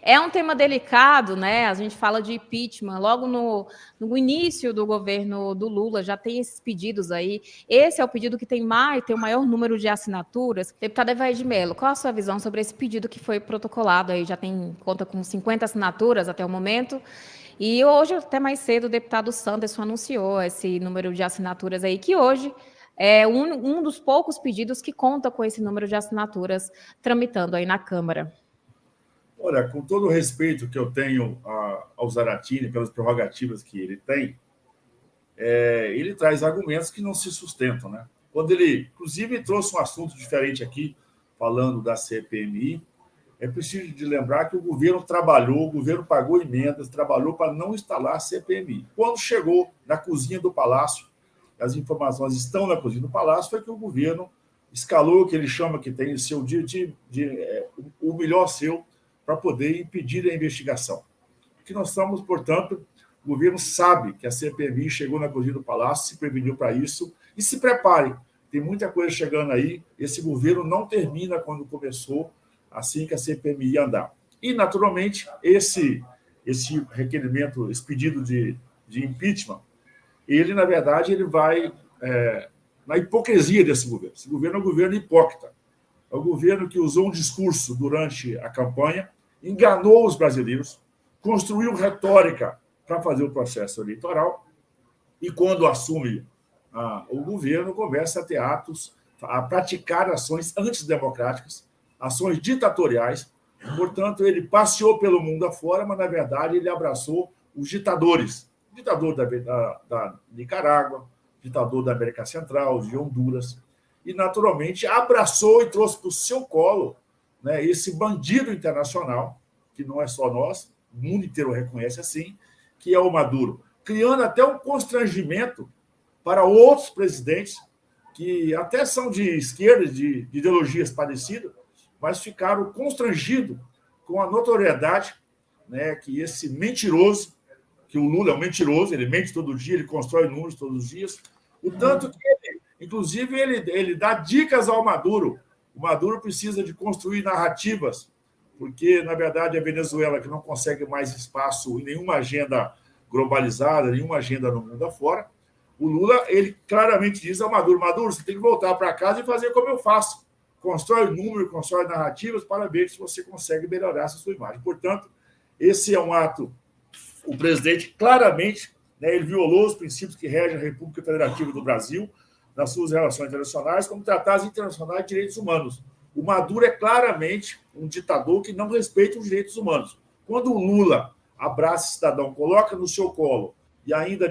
É um tema delicado, né? A gente fala de impeachment. Logo no início do governo do Lula, já tem esses pedidos aí. Esse é o pedido que tem o maior número de assinaturas. Deputada Evaide Mello, qual a sua visão sobre esse pedido que foi protocolado aí? Já conta com 50 assinaturas até o momento. E hoje, até mais cedo, o deputado Sanderson anunciou esse número de assinaturas aí, que hoje é um dos poucos pedidos que conta com esse número de assinaturas tramitando aí na Câmara. Olha, com todo o respeito que eu tenho ao Zaratini pelas prerrogativas que ele tem, ele traz argumentos que não se sustentam, né? Quando ele, inclusive, trouxe um assunto diferente aqui, falando da CPMI, é preciso de lembrar que o governo trabalhou, o governo pagou emendas, trabalhou para não instalar a CPMI. Quando chegou na cozinha do Palácio, as informações estão na cozinha do Palácio, foi que o governo escalou o que ele chama que tem o seu dia o melhor seu, para poder impedir a investigação. Que nós estamos, portanto, o governo sabe que a CPMI chegou na cozinha do Palácio, se preveniu para isso, e se prepare. Tem muita coisa chegando aí, esse governo não termina quando começou, assim que a CPMI ia andar. E, naturalmente, esse requerimento, esse pedido de impeachment, ele, na verdade, ele vai na hipocrisia desse governo. Esse governo é um governo hipócrita. É um governo que usou um discurso durante a campanha, enganou os brasileiros, construiu retórica para fazer o processo eleitoral e, quando assume o governo, começa a ter atos, a praticar ações antidemocráticas, ações ditatoriais. Portanto, ele passeou pelo mundo afora, mas, na verdade, ele abraçou os ditadores. O ditador da Nicarágua, ditador da América Central, de Honduras, e, naturalmente, abraçou e trouxe para o seu colo, né, esse bandido internacional, que não é só nós, o mundo inteiro reconhece assim, que é o Maduro, criando até um constrangimento para outros presidentes que até são de esquerda, de ideologias parecidas, mas ficaram constrangidos com a notoriedade, né, que esse mentiroso, que o Lula é um mentiroso, ele mente todo dia, ele constrói números todos os dias, o tanto que inclusive, ele dá dicas ao Maduro. O Maduro precisa de construir narrativas, porque, na verdade, a Venezuela, que não consegue mais espaço em nenhuma agenda globalizada, nenhuma agenda no mundo afora, o Lula, ele claramente diz ao Maduro, Maduro, você tem que voltar para casa e fazer como eu faço. Constrói número, constrói narrativas para ver se você consegue melhorar essa sua imagem. Portanto, esse é um ato, o presidente claramente, né, ele violou os princípios que regem a República Federativa do Brasil, nas suas relações internacionais, como tratados internacionais de direitos humanos. O Maduro é claramente um ditador que não respeita os direitos humanos. Quando o Lula abraça o cidadão, coloca no seu colo, e ainda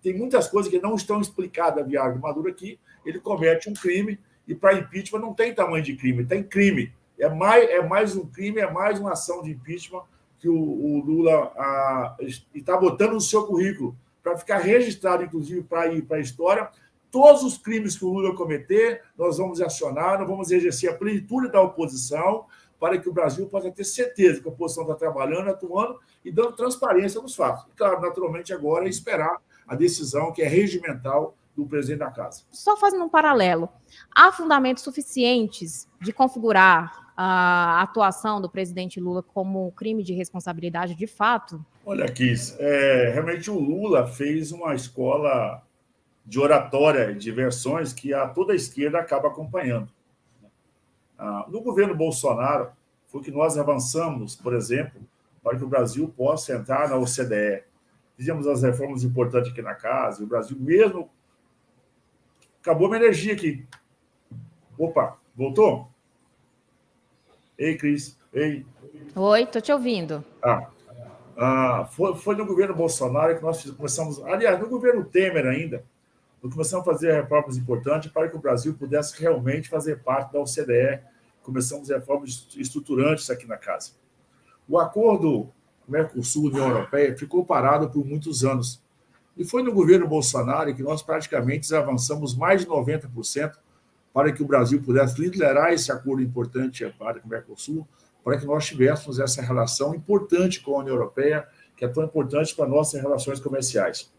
tem muitas coisas que não estão explicadas a viagem do Maduro aqui, ele comete um crime, e para impeachment não tem tamanho de crime, tem crime. É mais um crime, é mais uma ação de impeachment que o Lula está botando no seu currículo, para ficar registrado, inclusive, para ir para a história. Todos os crimes que o Lula cometer, nós vamos acionar, nós vamos exercer a plenitude da oposição para que o Brasil possa ter certeza que a oposição está trabalhando, atuando e dando transparência nos fatos. E, claro, naturalmente, agora é esperar a decisão que é regimental do presidente da Casa. Só fazendo um paralelo, há fundamentos suficientes de configurar a atuação do presidente Lula como crime de responsabilidade de fato? Olha, Kiss, realmente o Lula fez uma escola de oratória, de versões que toda a esquerda acaba acompanhando. No governo Bolsonaro, foi que nós avançamos, por exemplo, para que o Brasil possa entrar na OCDE. Fizemos as reformas importantes aqui na casa, e o Brasil mesmo... Acabou a minha energia aqui. Opa, voltou? Ei, Cris. Ei. Oi, estou te ouvindo. Foi no governo Bolsonaro que nós começamos... Aliás, no governo Temer ainda, nós começamos a fazer reformas importantes para que o Brasil pudesse realmente fazer parte da OCDE. Começamos reformas estruturantes aqui na casa. O acordo Mercosul-União Europeia ficou parado por muitos anos. E foi no governo Bolsonaro que nós praticamente avançamos mais de 90% para que o Brasil pudesse liderar esse acordo importante para o Mercosul, para que nós tivéssemos essa relação importante com a União Europeia, que é tão importante para nossas relações comerciais.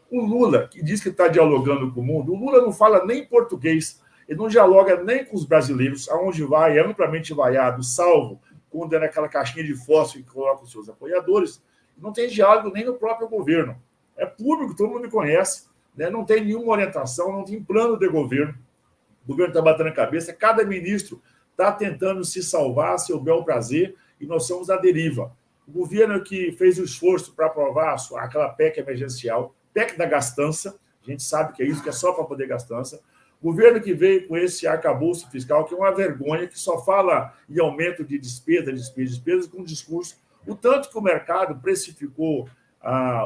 O Lula, que diz que está dialogando com o mundo, o Lula não fala nem português, ele não dialoga nem com os brasileiros, aonde vai, é amplamente vaiado, salvo quando é naquela caixinha de fósforo que coloca os seus apoiadores, não tem diálogo nem no próprio governo. É público, todo mundo me conhece, né? Não tem nenhuma orientação, não tem plano de governo. O governo está batendo a cabeça, cada ministro está tentando se salvar a seu bel prazer e nós somos à deriva. O governo que fez o esforço para aprovar aquela PEC emergencial, PEC da gastança, a gente sabe que é isso, que é só para poder gastança. O governo que veio com esse arcabouço fiscal, que é uma vergonha, que só fala em aumento de despesas, com discurso. O tanto que o mercado precificou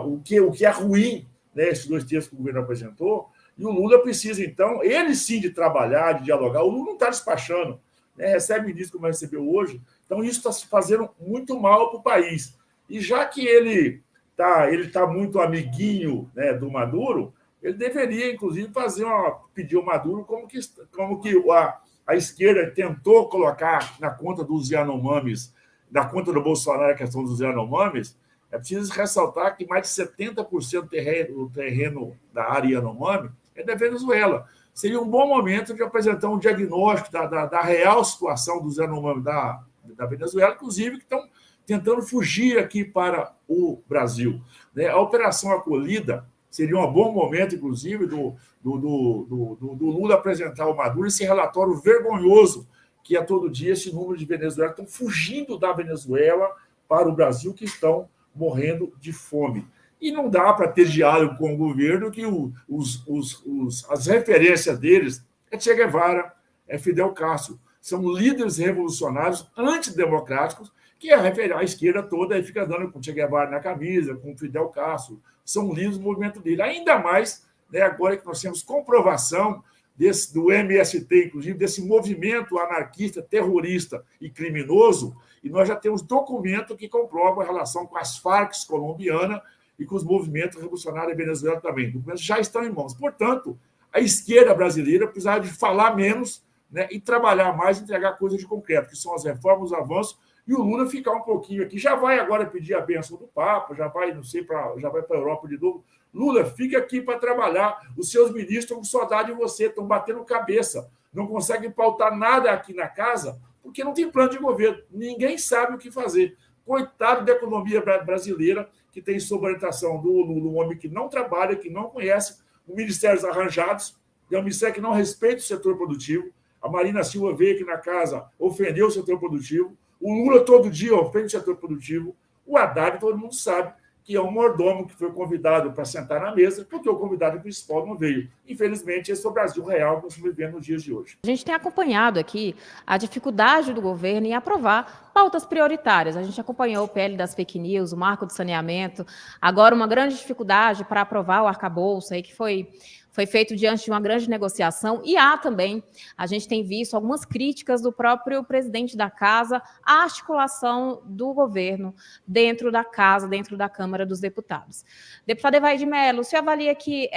o que é ruim, né, esses 2 terços que o governo apresentou, e o Lula precisa, então, ele sim, de trabalhar, de dialogar. O Lula não está despachando, né, recebe ministro como recebeu hoje, então isso está se fazendo muito mal para o país. E já que ele tá muito amiguinho, né, do Maduro, ele deveria, inclusive, pedir ao Maduro como que a esquerda tentou colocar na conta dos Yanomamis, na conta do Bolsonaro a questão dos Yanomamis. É preciso ressaltar que mais de 70% do terreno da área Yanomami é da Venezuela. Seria um bom momento de apresentar um diagnóstico da real situação dos Yanomami da Venezuela, inclusive, que estão tentando fugir aqui para o Brasil. A Operação Acolhida seria um bom momento, inclusive, do Lula apresentar ao Maduro esse relatório vergonhoso que a todo dia esse número de venezuelanos estão fugindo da Venezuela para o Brasil, que estão morrendo de fome. E não dá para ter diálogo com o governo que as referências deles é Che Guevara, é Fidel Castro. São líderes revolucionários antidemocráticos que a esquerda toda aí fica dando com Che Guevara na camisa, com Fidel Castro. São líderes do movimento dele. Ainda mais, né, agora que nós temos comprovação do MST, inclusive, desse movimento anarquista, terrorista e criminoso, e nós já temos documento que comprova a relação com as Farc colombiana e com os movimentos revolucionários da Venezuela também. Documentos já estão em mãos. Portanto, a esquerda brasileira precisava de falar menos, né, e trabalhar mais, entregar coisas de concreto, que são as reformas, os avanços, e o Lula ficar um pouquinho aqui. Já vai agora pedir a bênção do Papa, já vai para a Europa de novo. Lula, fica aqui para trabalhar. Os seus ministros estão com saudade de você, estão batendo cabeça. Não conseguem pautar nada aqui na casa, porque não tem plano de governo. Ninguém sabe o que fazer. Coitado da economia brasileira, que tem sob orientação do Lula, um homem que não trabalha, que não conhece, ministérios arranjados, é um ministério que não respeita o setor produtivo. A Marina Silva veio aqui na casa, ofendeu o setor produtivo. O Lula todo dia ofende o setor produtivo. O Haddad, todo mundo sabe que é um mordomo que foi convidado para sentar na mesa, porque o convidado principal não veio. Infelizmente, esse é o Brasil real que nós estamos vivendo nos dias de hoje. A gente tem acompanhado aqui a dificuldade do governo em aprovar pautas prioritárias. A gente acompanhou o PL das fake news, o marco do saneamento, agora uma grande dificuldade para aprovar o arcabouço, aí que foi feito diante de uma grande negociação, e há também, a gente tem visto algumas críticas do próprio presidente da casa à articulação do governo dentro da casa, dentro da Câmara dos Deputados. Deputado Evair Mello, você avalia que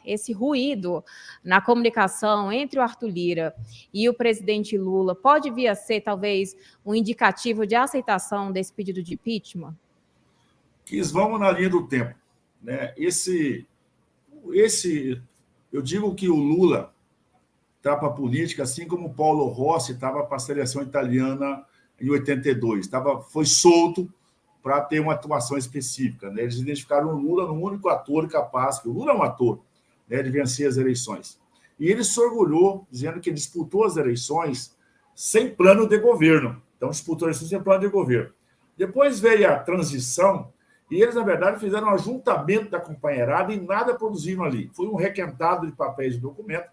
esse ruído na comunicação entre o Arthur Lira e o presidente Lula pode vir a ser, talvez, um indicativo de aceitação desse pedido de impeachment? Vamos na linha do tempo, né? Eu digo que o Lula está para a política, assim como o Paulo Rossi estava para a seleção italiana em 82. Foi solto para ter uma atuação específica, né? Eles identificaram o Lula no único ator capaz, que o Lula é um ator, né, de vencer as eleições. E ele se orgulhou, dizendo que disputou as eleições sem plano de governo. Então, disputou as eleições sem plano de governo. Depois veio a transição, e eles, na verdade, fizeram um ajuntamento da companheirada e nada produziram ali. Foi um requentado de papéis e documentos.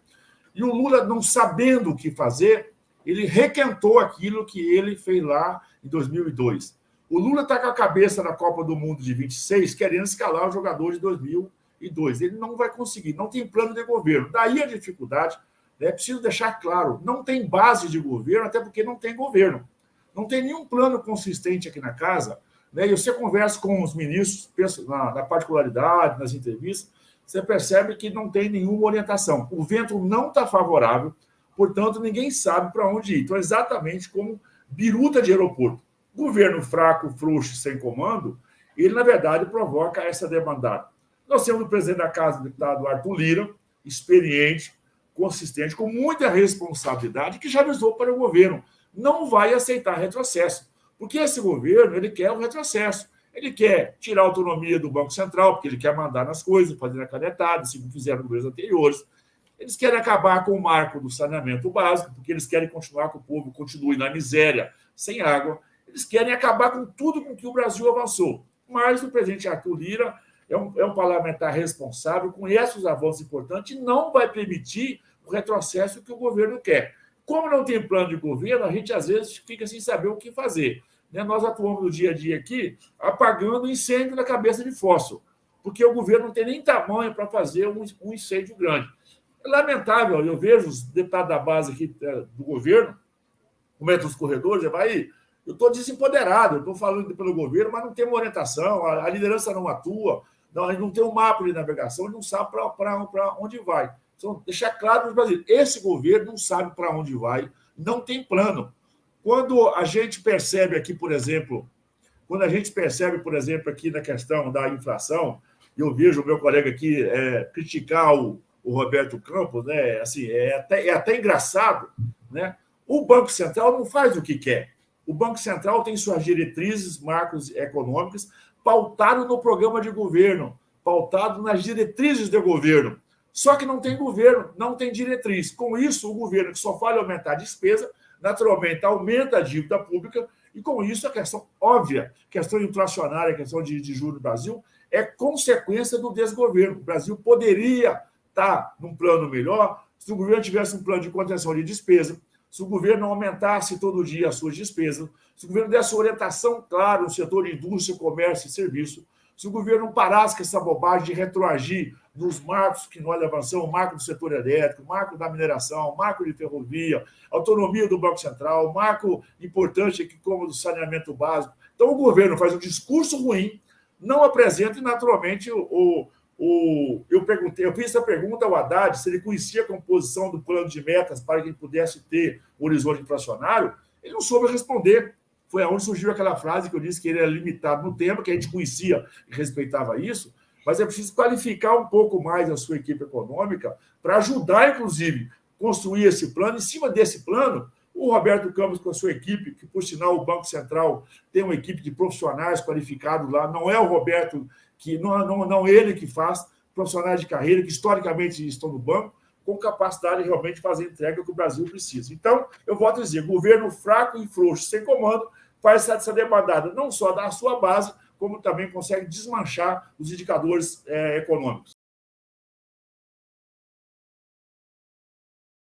E o Lula, não sabendo o que fazer, ele requentou aquilo que ele fez lá em 2002. O Lula está com a cabeça na Copa do Mundo de 26, querendo escalar o jogador de 2002. Ele não vai conseguir, não tem plano de governo. Daí a dificuldade, né? É preciso deixar claro, não tem base de governo, até porque não tem governo. Não tem nenhum plano consistente aqui na casa, né? E você conversa com os ministros, na particularidade, nas entrevistas, você percebe que não tem nenhuma orientação. O vento não está favorável, portanto, ninguém sabe para onde ir. Então, exatamente como biruta de aeroporto. Governo fraco, frouxo, sem comando, ele, na verdade, provoca essa debandada. Nós temos o presidente da Casa, o deputado Arthur Lira, experiente, consistente, com muita responsabilidade, que já avisou para o governo. não vai aceitar retrocesso, porque esse governo ele quer o retrocesso. Ele quer tirar a autonomia do Banco Central, porque ele quer mandar nas coisas, fazer a canetada, assim como fizeram governos anteriores. Eles querem acabar com o marco do saneamento básico, porque eles querem continuar que o povo continue na miséria, sem água. Eles querem acabar com tudo com que o Brasil avançou. Mas o presidente Arthur Lira é um parlamentar responsável, conhece os avanços importantes e não vai permitir o retrocesso que o governo quer. Como não tem plano de governo, a gente às vezes fica sem saber o que fazer. Nós atuamos no dia a dia aqui apagando incêndio na cabeça de fósforo, porque o governo não tem nem tamanho para fazer um incêndio grande. É lamentável, eu vejo os deputados da base aqui do governo, como é dos corredores, eu estou desempoderado, eu estou falando pelo governo, mas não tem uma orientação, a liderança não atua, não tem um mapa de navegação, ele não sabe para onde vai. Então, deixar claro para os brasileiros, esse governo não sabe para onde vai, não tem plano. Quando a gente percebe aqui, por exemplo, aqui na questão da inflação, eu vejo o meu colega aqui criticar o Roberto Campos, né? Assim, é até engraçado, né? O Banco Central não faz o que quer. O Banco Central tem suas diretrizes, marcos econômicas, pautado no programa de governo, pautado nas diretrizes do governo. Só que não tem governo, não tem diretriz. Com isso, o governo que só fala aumentar a despesa, naturalmente aumenta a dívida pública, e com isso a questão óbvia, questão inflacionária, questão de juros no Brasil, é consequência do desgoverno. O Brasil poderia estar num plano melhor se o governo tivesse um plano de contenção de despesa, se o governo não aumentasse todo dia as suas despesas, se o governo desse orientação clara no setor de indústria, comércio e serviço, se o governo não parasse com essa bobagem de retroagir nos marcos que nós avançamos, o marco do setor elétrico, o marco da mineração, o marco de ferrovia, autonomia do Banco Central, o marco importante aqui como do saneamento básico. Então, o governo faz um discurso ruim, não apresenta e, naturalmente, eu fiz essa pergunta ao Haddad se ele conhecia a composição do plano de metas para que ele pudesse ter um horizonte inflacionário. Ele não soube responder. Foi aonde surgiu aquela frase que eu disse que ele era limitado no tempo, que a gente conhecia e respeitava isso, mas é preciso qualificar um pouco mais a sua equipe econômica para ajudar, inclusive, construir esse plano. Em cima desse plano, o Roberto Campos, com a sua equipe, que, por sinal, o Banco Central tem uma equipe de profissionais qualificados lá, não é o Roberto, não ele que faz, profissionais de carreira que historicamente estão no banco, com capacidade de realmente fazer a entrega que o Brasil precisa. Então, eu volto a dizer, governo fraco e frouxo, sem comando, faz essa demandada não só da sua base, como também consegue desmanchar os indicadores econômicos.